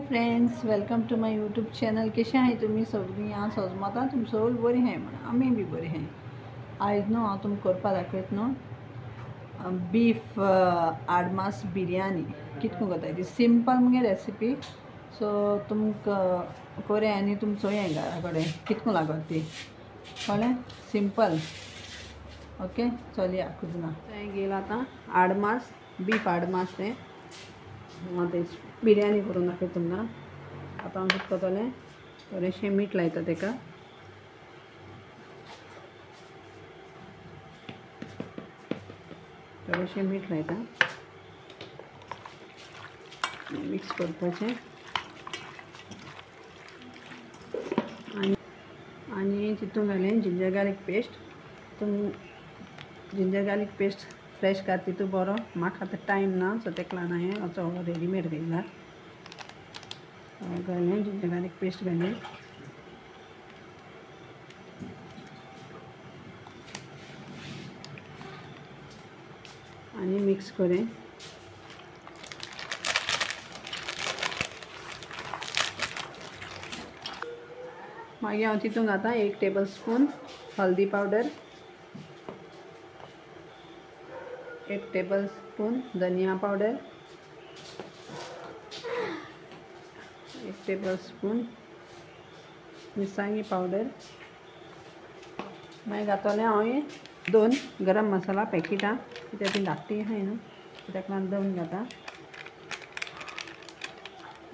Friends, welcome to my YouTube channel. कशें आहाय तुमी सगळीं? हांव सोजमतां तुमी सगळीं बरीं आहाय म्हण आमी बी बरीं आहाय. आयज न्हू हांव तुमकां करपा दाखयत न्हू बीफ आडमास बिरयानी. कितको करता ती सिंपल मुगे रेसिपी. सो तुमकां कोरें आनी तुम चोया घरा कडेन कितको लागत ती कळ्ळें. सिंपल. ओके चलया कुजना गेला आतां आडमास बीफ आडमास तें तें बिरयानी करून दाखय तुमकां. आतां हांव कितें करतलें, थोडेंशें मीठ लायता तेका. थोडेंशें मीठ लायता, मिक्स करपाचें. आनी तितून घालें जिंजर गार्लीक पेस्ट. तितून जिंजर गार्लीक पेस्ट फ्रेश घात तितू बरो. म्हाका आतां टायम ना सो तेका लागून हांवें वचो रेडीमेड घेतला. घालें जिंजर गार्लीक पेस्ट घालें. आनी मिक्स करें. मागीर हांव तितून घालता 1 टेबल स्पून हल्दी पावडर, 1 टेबल स्पून धनिया पावडर, 1 टेबल स्पून मिरसांगी पावडर. मागीर घातलें हांवें 2 गरम मसाला पॅकेटां, कित्याक ती धाकटी आहाय न्हू कित्याक लागून 2 घाता.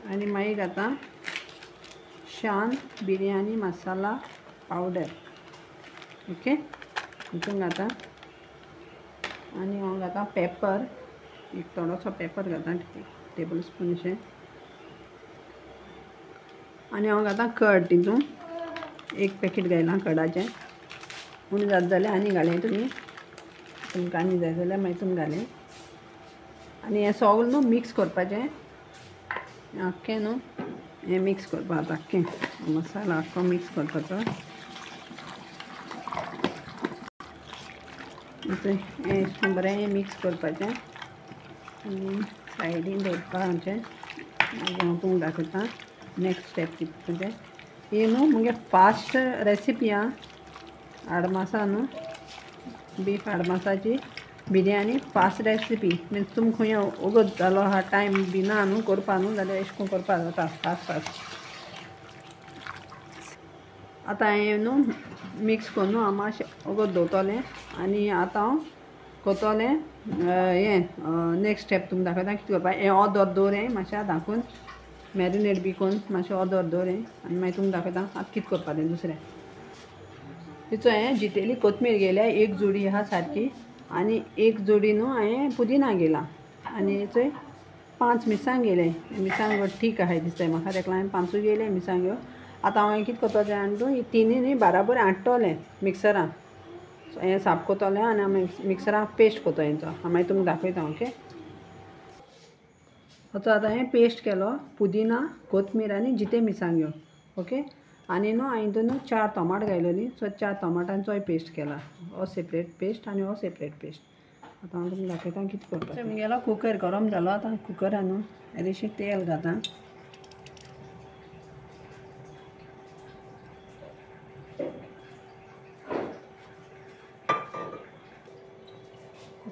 आनी मागीर घाता शान बिरयानी मसाला पावडर. ओके हितून घाता. आनी हांव घाता पेपर, एक थोडोसो पेपर घाता, टेबल स्पून अशें. आनी हांव घाता कर्ड. तितून 1 पॅकेट घायलां कर्डाचें. उणें जाता जाल्यार आनी घालें तुमी, तुमकां आनी जाय जाल्यार मागीर तुमी घालें. आनी हें सगळें न्हू मिक्स करपाचें. आख्खें न्हू हें मिक्स करपा आतां आख्खें मसाला आख्खो मिक्स करपाचो. हें अशें बरें मिक्स करपाचें आनी सायडीन दवरपाचें. मागीर हांव तुमकां दाखयतां नेक्स्ट स्टेप कितें तें. ही न्हू मुगे फास्ट रेसिपी आहा आडमासा न्हू, बीफ आडमासाची बिरयानी. फास्ट रेसिपी मिन्स तुमकां खंय वगत जालो आहा, टायम बी ना न्हू करपा न्हू जाल्यार अशें करून करपा जाता फास्ट. आतां हें न्हू मिक्स करून न्हू हांव मातशें वगत दवरतलें. आनी आतां हांव करतलें हें नेक्स्ट स्टेप तुमकां दाखयता कितें करपा. हें अर्द दवरें मातशें धाकून मॅरिनेट बी करून मातशें अर्द दवरें. आनी मागीर तुमकां दाखयता आतां कितें करपा तें दुसरें. तिचो हें जितेली कोथमीर गेल्या 1 जोडी आहा सारकी. आनी 1 जोडी न्हू हांवें पुदिना गेला. आनी चोय 5 मिरसांग गेले. मिरसांग ठीक आहाय दिसताय म्हाका, तेका लागून 5 गेले मिरसांग्यो. आतां हांवें कितें करतलें जाणा ही तिनी न्ही बाराबर हाडटलें मिक्सरान. हें साफ करतलें आनी हांव मिक्सरान पेस्ट करतलें हेंचो. हांव मागीर तुमकां दाखयता. ओके आतां हें पेस्ट केलो पुदिना कोथमीर आनी जिते मिरसांग्यो. ओके आनी न्हू हांवें हितून 4 टोमाट घायलेलीं. सो 4 टोमाटांचोय पेस्ट केला. हो सेपरेट पेस्ट आनी हो सेपरेट पेस्ट. आतां हांव तुमकां दाखयता कितें करपाचें. मुगेलो कुकर गरम जालो. आतां कुकरान न्हू इल्लेशें तेल घाता.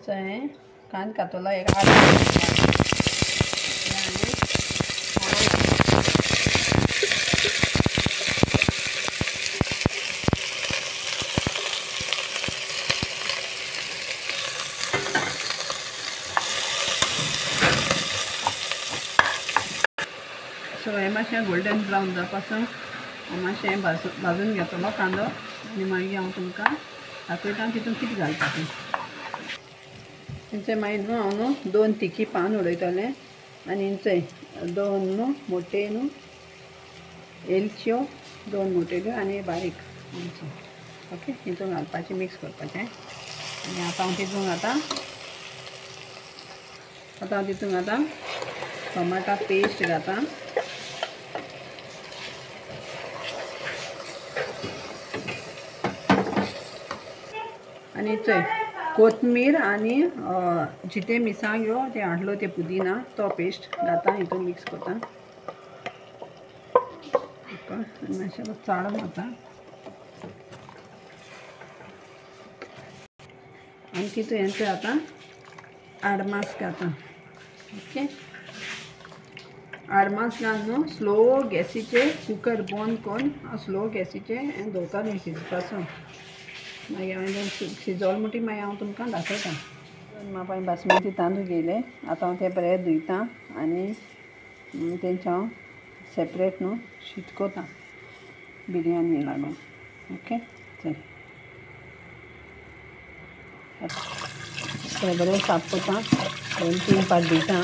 हें कांदो घातलो एक 8 सो हें मातशें गोल्डन ब्रावन जावपासून हांव मातशें भाजून घेतलो कांदो. आनी मागीर हांव तुमकां दाखयता तितून कितें घालपाचें. थंयचें मागीर न्हू हांव न्हू 2 तिखी पान उडयतलें. आनी थंय 2 न्हू मोटे न्हू एलच्यो 2 मोट्यो आनी बारीक आमच्यो. ओके हितून घालपाचें मिक्स करपाचें. आनी आतां हांव तितून घाता टोमाटा पेस्ट घाता. आनी चोय कोथमीर आनी जिते मिरसांग्यो ते हाडलो ते पुदिना तो पेस्ट घाता हितून मिक्स करता. घालपाक मातशें चाळ मारता आनी तितून हें आतां आडमास घालता ओके आडमास घालून न्हू स्लो गॅसीचेर कुकर बंद करून स्लो गॅसीचेर हें दवरतालें शिजपासून मागीर हांवें शिजोल म्हणटी मागीर हांव तुमकां दाखयतां म्हाका हांवें बासमती तांदूळ घेयले आतां हांव ते बरें धुयतां आनी तेंचे हांव सेपरेट न्हू शिजकोतां बिरयानी लागून ओके चल ते बरें साफ कोतां 2-3 पाट धुयतां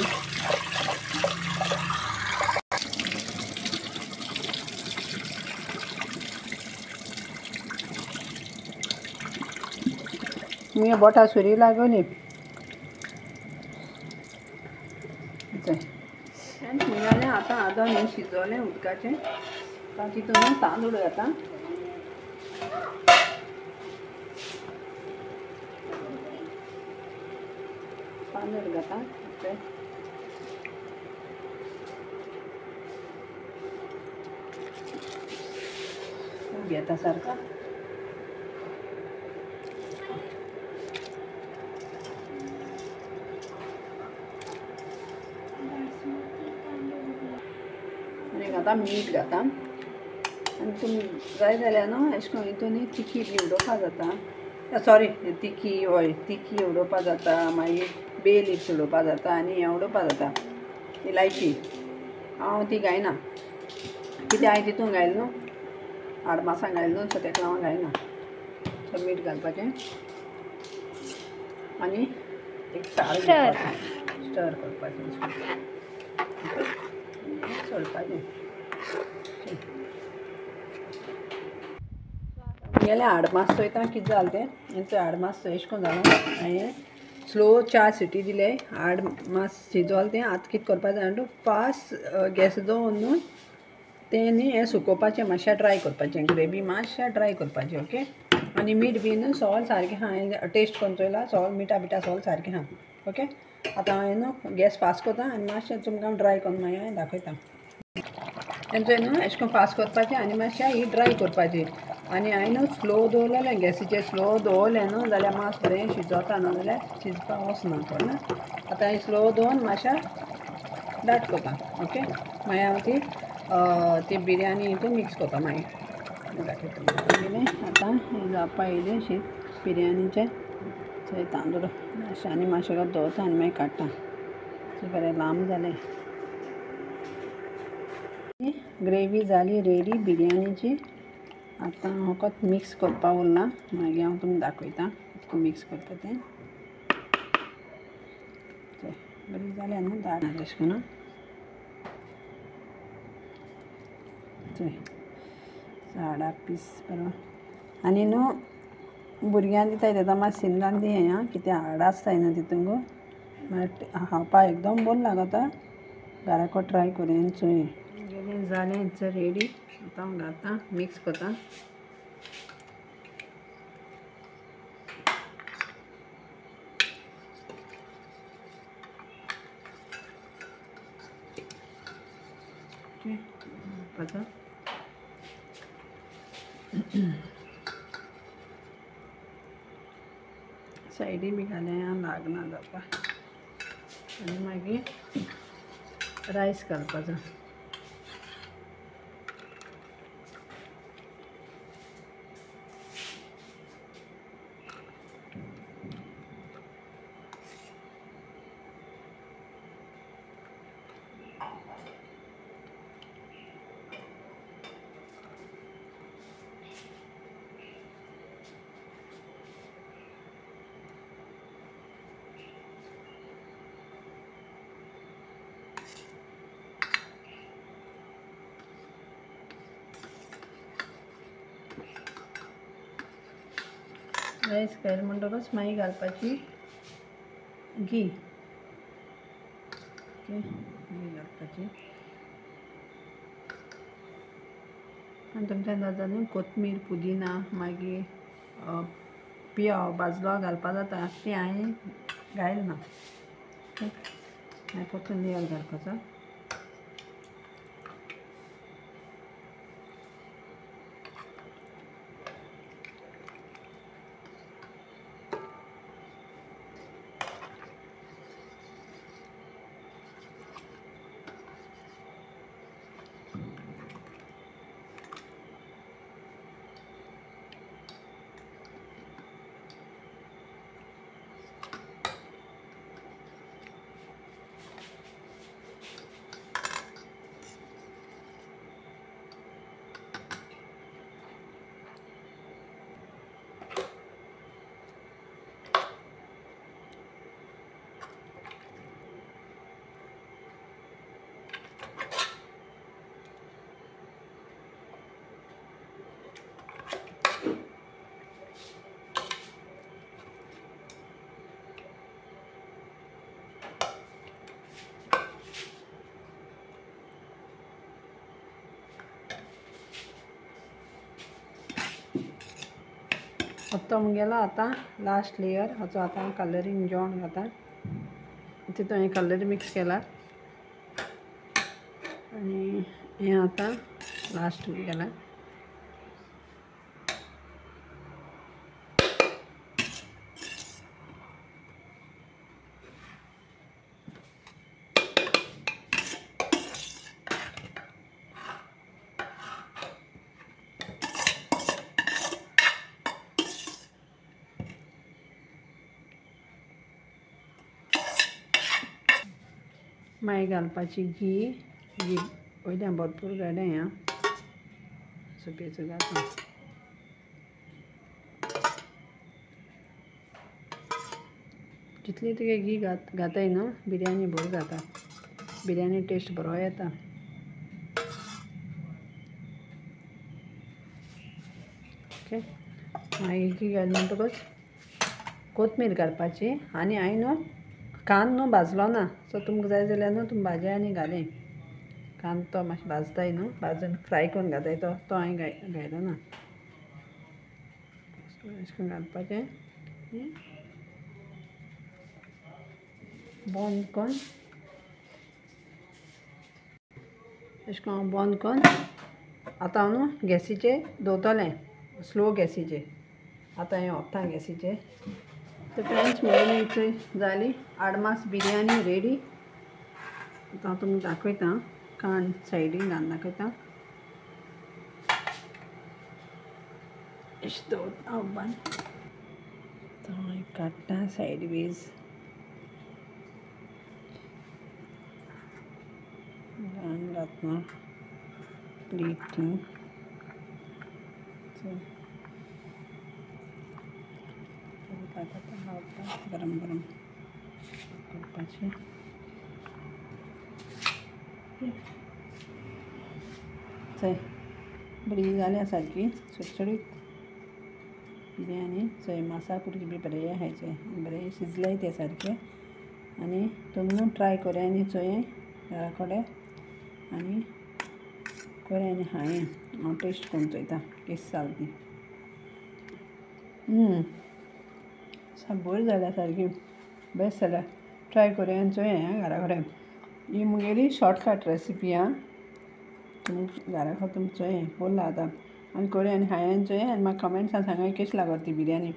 मुगे बोटा सुरी लागोली जालें आतां आदोन हें शिजोलें उदकाचें तितून तांदूळ घालता तांदूळ घालता घेता सारका आनी आतां मीठ घालता आनी तुमी जाय जाल्यार न्हू अशें करून हितून तिखी बी उडोवपा जाता सॉरी तिखी हय तिखी उडोवपा जाता मागीर बे लिव्स उडोवपा जाता आनी हें उडोवपा जाता इलायची हांव ती घायना कित्याक हांवें तितून घायलें न्हू आडमासां घायलें न्हू सो तेका लागून घायना सो मीठ घालपाचें आनी एक चाळ स्टर करपाचें सोडपाचें गेलें आडमास चोयता कितें जालें तें चोय आडमास एशें कोन्न जालें हांवें स्लो 4 सिटी दिले आडमास शिजोलें तें आतां कितें करपाचें जाणा तूं फास्ट गॅस दवरून न्हू तें न्ही हें सुकोवपाचें मातशें ड्राय करपाचें ग्रेवी मातशें ड्राय करपाचें ओके आनी मीठ बीन सॉल सारकें आहा हांवें टेस्ट करून चोयलां सॉल मिठा बिठा सॉल सारकें आहा ओके आतां हांवें न्हू गॅस फास्ट कोता आनी मातशें तुमकां ड्राय करून मागीर हांवें दाखयतां तेंचो न्हू अशें करून फास्ट करपाचें आनी मातशें ही ड्राय करपाची आनी हांवें न्हू स्लो दवरलेलें गॅसीचेर स्लो दवरलें न्हू जाल्यार मात बरें शिजोता न्हू जाल्यार शिजपाक वचना कळ्ळें आतां हांवें स्लो दवरून मातशें दाट कोता ओके मागीर हांव ती बिरयानी हितून मिक्स कोता मागीर दाखयता आतां हें जावपा येयलें शीत बिरयानीचें थंय तांदूळ मातशें आनी मातशें दवरता आनी मागीर काडटा तें बरें लांब जालें ग्रेवी जाली रेडी बिरयानीची आतां हांव फकत मिक्स करपा उरलां मागीर हांव तुमकां दाखयतां मिक्स करता तें बरी जालें न्हू दाट अशें करून चोय झाडा पीस बरो आनी न्हू भुरग्यांक दिताय तेन्ना मातशें सिंगान दी हें आं कितें हाड आसताय न्हू तितूंक मागीर खावपा एकदम बरें लागता घराको ट्राय करून चोय गेलें जालें चल रेडी आतां हांव घालतां मिक्स कोता घालपाचो सायडी बी घालें लागना जावपाक आनी मागीर रायस घालपाचो रायस घाल म्हणटकच मागीर घालपाची घी ओके घी घालपाची आनी तुमच्या दादानी कोथमीर पुदिना मागीर पियाव भाजलो घालपा जाता ती हांवें घायल ना कोथमीर घालपाचो तो मुगेलो आतां लास्ट लेयर हाचो आतां कलरींग जेवण घाता तितून हे कलर मिक्स केला आनी हें आतां लास्ट केला मागीर घालपाची घी वयल्यान भरपूर घालें आं सुपेचो घालता जितली तुगे घी घाताय न्हू बिरयानी बरी जाता बिरयानी टेस्ट बरो येता ओके मागीर घी घाल म्हणटकूच कोथमीर घालपाची आनी हांवें न्हू कांदो न्हू भाजलो ना सो तुमकां जाय जाल्यार न्हू तुमी भाजी आनी घालें कांदो तो मातशें भाजताय न्हू भाजून फ्राय करून घाताय तो हांवें घायलो ना अशें करून घालपाचें बंद करून अशें करून बंद करून आतां हांव न्हू गॅसीचेर दवरतलें स्लो गॅसीचेर आतां हें ओप्ता गॅसीचेर तर फ्रेंड्स म्हजी जाली आडमास बिरयानी रेडी आतां हांव तुमकां दाखयता कांड सायडीन घालून दाखयता अशें दवरता उबान तो काडटा सायड वेज घातना प्लेटीन गरम गरम करपाचें चल बरी जाल्या सारकी सुटसुटीत बिरयानी चोय मासा कुडकी बी बरें खायचें बरें शिजलें तें सारकें आनी तुमी ट्राय कोरया आनी चोय घरा कडेन आनी कोरया आनी हांवें हांव टेस्ट करून चोयता केस जाल ती बरी जाल्या सारकी बेस्ट जाल्या ट्राय कोरया आनी चोय घरा कडेन ही मुगेली शॉर्टकट रेसिपी आं तुमी घरा कडेन तुमी चोय बोरला आतां आनी कोरया आनी हांवें आनी चोय आनी म्हाका कमेंट्सान सांगा कशी लागत ती बिरयानी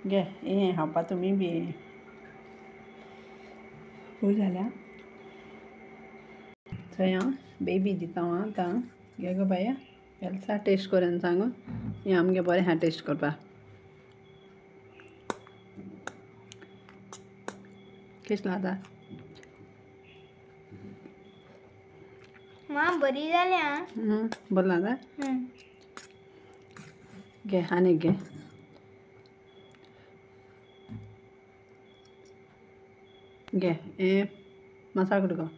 घे हें खावपा तुमी बी बरी जाल्या चोय हांव बेबी दिता हांव आतां घे गो बाया वेलसा टेस्ट कोरया सांगू हें आमगे बरें आहा टेस्ट करपाक कशी लागता मां बरी जाल्या बरें लागता घे आनीक घे घे हें मसाला कुडको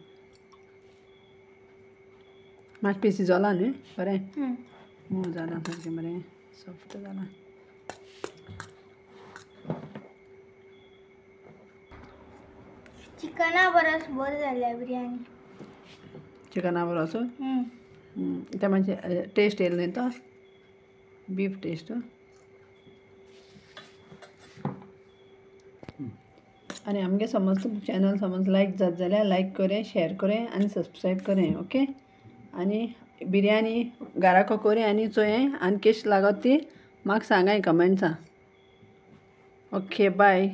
मातशें पिसी जाला न्ही बरें मूग जालां सारकें बरें सॉफ्ट जालां चिकना परस बरी जाल्या बिरयानी चिकना बरो ते मातशें टेस्ट येयलो न्ही तो बीफ टेस्ट आनी आमगे समज तुमचें चॅनल समज लायक जात जाल्यार लायक करें शेअर करें आनी सबस्क्रायब करें ओके आनी बिरयानी घरा कोरया आनी चोय आनी कशी लागत ती म्हाका सांगाय कमेंट्सां ओके बाय